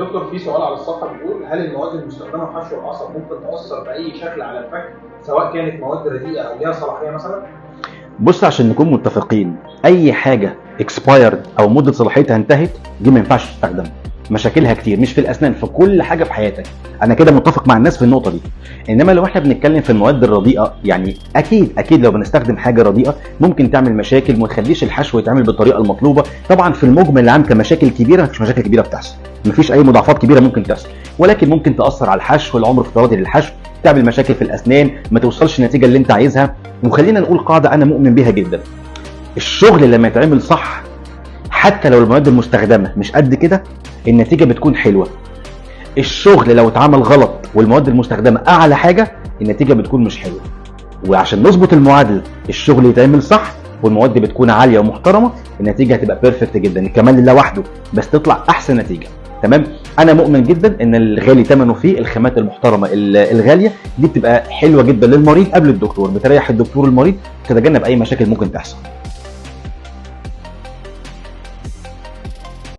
دكتور في سؤال على الصفحه بيقول هل المواد المستخدمه في حشو العصب ممكن تاثر باي شكل على الفك سواء كانت مواد رديئه او ليها صلاحيه مثلا؟ بص، عشان نكون متفقين، اي حاجه اكسبايرد او مده صلاحيتها انتهت دي ما ينفعش تستخدم. مشاكلها كتير، مش في الاسنان، في كل حاجه في حياتك. انا كده متفق مع الناس في النقطه دي. انما لو احنا بنتكلم في المواد الرديئه، يعني اكيد لو بنستخدم حاجه رديئه ممكن تعمل مشاكل وما تخليش الحشو يتعمل بالطريقه المطلوبه. طبعا في المجمل العام كمشاكل كبيره، مفيش مشاكل كبيره بتحصل، مفيش اي مضاعفات كبيره ممكن تحصل، ولكن ممكن تاثر على الحشو، العمر افتراضي للحشو، تعمل مشاكل في الاسنان، ما توصلش النتيجه اللي انت عايزها. وخلينا نقول قاعده انا مؤمن بيها جدا: الشغل لما يتعمل صح حتى لو المواد المستخدمه مش قد كده النتيجه بتكون حلوه. الشغل لو اتعمل غلط والمواد المستخدمه اعلى حاجه النتيجه بتكون مش حلوه. وعشان نظبط المعادله، الشغل يتعمل صح والمواد بتكون عاليه ومحترمه، النتيجه هتبقى بيرفكت جدا. الكمال لله وحده، بس تطلع احسن نتيجه. تمام. انا مؤمن جدا ان الغالي ثمنه فيه، الخامات المحترمه الغاليه دي بتبقى حلوه جدا للمريض قبل الدكتور، بتريح الدكتور المريض، تتجنب اي مشاكل ممكن تحصل.